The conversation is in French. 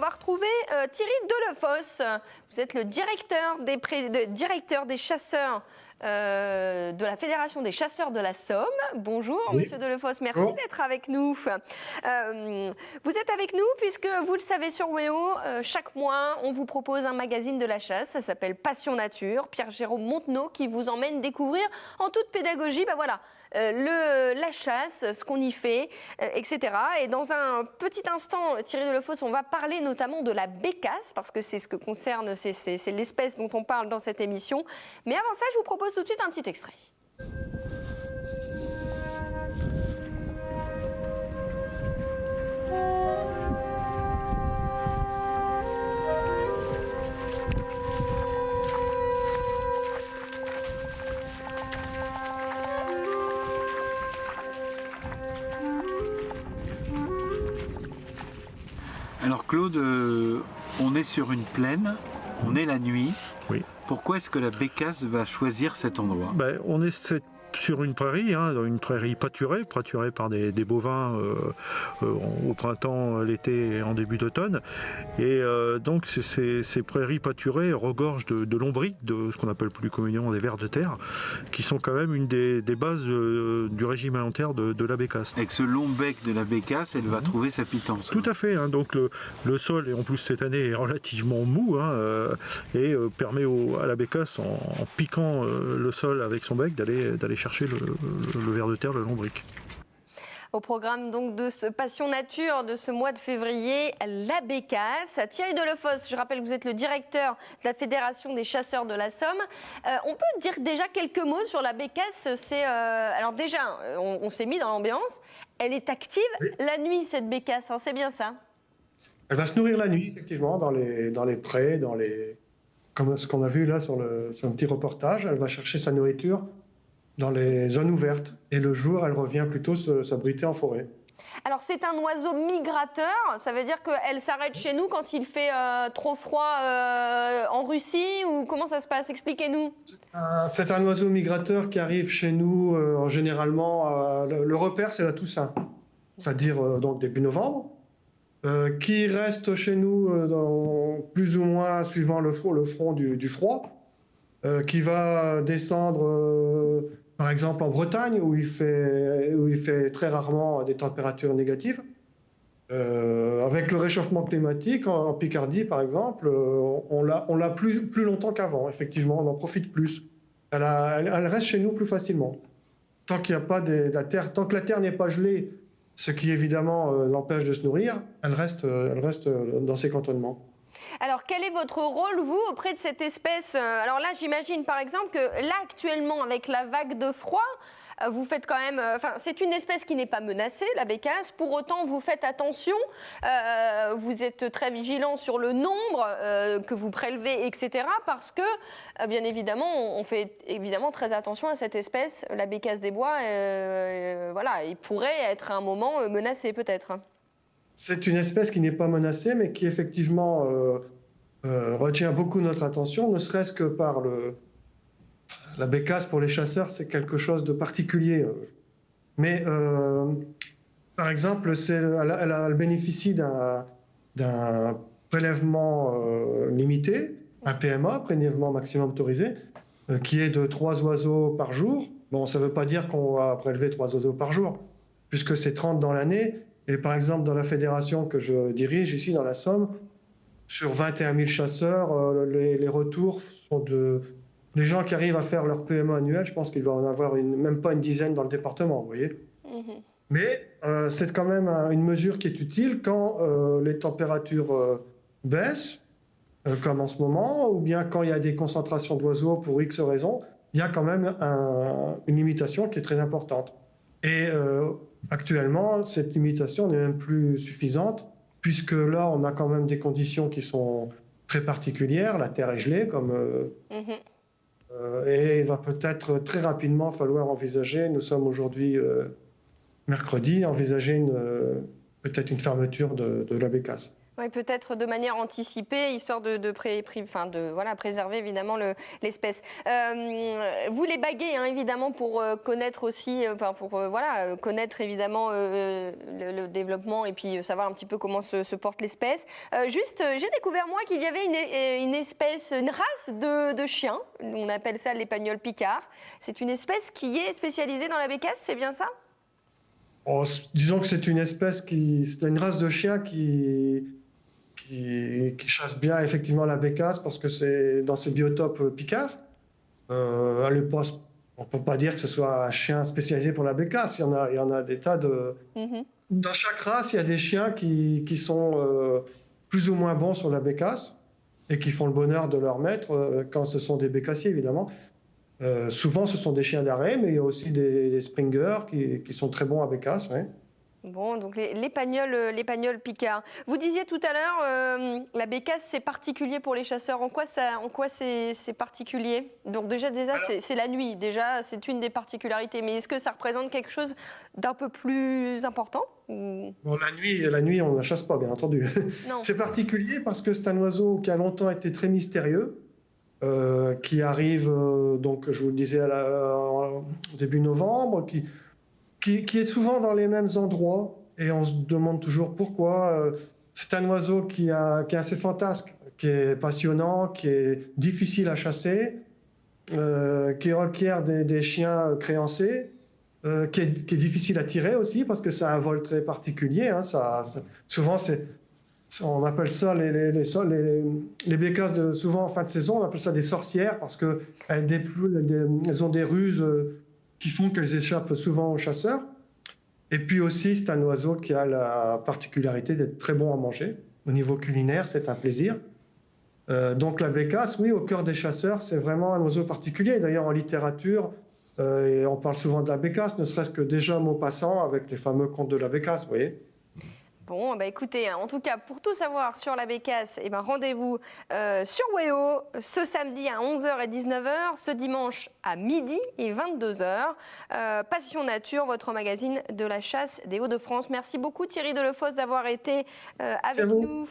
va retrouver Thierry Delefosse. Vous êtes le directeur des chasseurs de la Fédération des chasseurs de la Somme. Bonjour, oui. Monsieur Delefosse, merci d'être avec nous. Vous êtes avec nous puisque, vous le savez sur WEO, chaque mois, on vous propose un magazine de la chasse. Ça s'appelle Passion Nature. Pierre-Jérôme Montenot qui vous emmène découvrir en toute pédagogie, la chasse, ce qu'on y fait, etc. Et dans un petit instant, Thierry Delefosse, on va parler notamment de la bécasse, parce que c'est ce que concerne, c'est l'espèce dont on parle dans cette émission. Mais avant ça, je vous propose tout de suite un petit extrait. Alors Claude, on est sur une plaine, on est la nuit. Oui. Pourquoi est-ce que la bécasse va choisir cet endroit ? On est sur une prairie, dans une prairie pâturée par des bovins au printemps, l'été et en début d'automne. Et donc ces prairies pâturées regorgent de lombrics, de ce qu'on appelle plus communément des vers de terre, qui sont quand même une des bases du régime alimentaire de la bécasse. Avec ce long bec de la bécasse, elle va trouver sa pitance. Tout à fait. Donc le sol, et en plus cette année, est relativement mou et permet à la bécasse, en piquant le sol avec son bec, d'aller chercher le ver de terre, le lombric. Au programme donc de ce Passion Nature de ce mois de février, la bécasse. Thierry Delefosse, je rappelle que vous êtes le directeur de la Fédération des chasseurs de la Somme. On peut dire déjà quelques mots sur la bécasse. Alors déjà, on s'est mis dans l'ambiance. Elle est active la nuit, cette bécasse, c'est bien ça ? Elle va se nourrir la nuit, effectivement, dans les prés, comme ce qu'on a vu là sur un petit reportage. Elle va chercher sa nourriture dans les zones ouvertes. Et le jour, elle revient plutôt s'abriter en forêt. Alors, c'est un oiseau migrateur. Ça veut dire qu'elle s'arrête chez nous quand il fait trop froid en Russie, ou comment ça se passe ? Expliquez-nous. C'est un oiseau migrateur qui arrive chez nous généralement. Le repère, c'est la Toussaint, c'est-à-dire donc début novembre, qui reste chez nous plus ou moins suivant le front du froid, qui va descendre par exemple en Bretagne où il fait très rarement des températures négatives. Avec le réchauffement climatique en Picardie par exemple, on l'a plus longtemps qu'avant, effectivement, on en profite plus. Elle reste chez nous plus facilement. Tant qu'il n'y a pas tant que la terre n'est pas gelée, ce qui évidemment l'empêche de se nourrir, elle reste dans ses cantonnements. Alors, quel est votre rôle, vous, auprès de cette espèce ? Alors là, j'imagine, par exemple, que là, actuellement, avec la vague de froid, vous faites quand même... c'est une espèce qui n'est pas menacée, la bécasse. Pour autant, vous faites attention. Vous êtes très vigilant sur le nombre que vous prélevez, etc. Parce que, bien évidemment, on fait évidemment très attention à cette espèce, la bécasse des bois. Il pourrait être à un moment menacé, peut-être. C'est une espèce qui n'est pas menacée, mais qui effectivement retient beaucoup notre attention, ne serait-ce que par la bécasse pour les chasseurs, c'est quelque chose de particulier. Mais par exemple, elle bénéficie d'un prélèvement limité, un PMA, prélèvement maximum autorisé, qui est de 3 oiseaux par jour. Bon, ça ne veut pas dire qu'on va prélever 3 oiseaux par jour, puisque c'est 30 dans l'année. Et par exemple, dans la fédération que je dirige ici dans la Somme, sur 21 000 chasseurs, les retours sont les gens qui arrivent à faire leur PMA annuel, je pense qu'il va en avoir même pas une dizaine dans le département, vous voyez. Mais c'est quand même une mesure qui est utile quand les températures baissent, comme en ce moment, ou bien quand il y a des concentrations d'oiseaux pour X raisons, il y a quand même une limitation qui est très importante. Et actuellement, cette limitation n'est même plus suffisante, puisque là, on a quand même des conditions qui sont très particulières. La terre est gelée, et il va peut-être très rapidement falloir envisager, nous sommes aujourd'hui mercredi, envisager peut-être une fermeture de la bécasse. Oui, peut-être de manière anticipée, histoire de préserver évidemment l'espèce. Vous les baguez évidemment pour connaître aussi, connaître évidemment le développement et puis savoir un petit peu comment se porte l'espèce. J'ai découvert moi qu'il y avait une race de chiens, on appelle ça l'épagnol picard. C'est une espèce qui est spécialisée dans la bécasse, c'est bien ça? Disons que c'est une race de chiens qui chasse bien effectivement la bécasse parce que c'est dans ces biotopes picards. On ne peut pas dire que ce soit un chien spécialisé pour la bécasse. Il y en a des tas de. Dans chaque race, il y a des chiens qui sont plus ou moins bons sur la bécasse et qui font le bonheur de leur maître quand ce sont des bécassiers, évidemment. Souvent, ce sont des chiens d'arrêt, mais il y a aussi des springers qui sont très bons à bécasse. Ouais. Bon, donc l'épagnol picard. Vous disiez tout à l'heure, la bécasse, c'est particulier pour les chasseurs. En quoi c'est particulier? Donc déjà c'est la nuit. Déjà, c'est une des particularités. Mais est-ce que ça représente quelque chose d'un peu plus important ou... Bon, la nuit, on ne la chasse pas, bien entendu. C'est particulier parce que c'est un oiseau qui a longtemps été très mystérieux, qui arrive, donc je vous le disais, début novembre, qui est souvent dans les mêmes endroits et on se demande toujours pourquoi. C'est un oiseau qui est assez fantasque, qui est passionnant, qui est difficile à chasser, qui requiert des chiens créancés, qui est difficile à tirer aussi parce que c'est un vol très particulier. Souvent, on appelle ça les bécasses, souvent en fin de saison, on appelle ça des sorcières parce qu'elles ont des ruses qui font qu'elles échappent souvent aux chasseurs. Et puis aussi, c'est un oiseau qui a la particularité d'être très bon à manger. Au niveau culinaire, c'est un plaisir. Donc la bécasse, oui, au cœur des chasseurs, c'est vraiment un oiseau particulier. D'ailleurs, en littérature, on parle souvent de la bécasse, ne serait-ce que déjà Maupassant avec les fameux contes de la bécasse, vous voyez. Bon, écoutez, en tout cas, pour tout savoir sur la bécasse, rendez-vous sur WEO ce samedi à 11h et 19h, ce dimanche à midi et 22h. Passion Nature, votre magazine de la chasse des Hauts-de-France. Merci beaucoup Thierry Delefosse d'avoir été avec nous.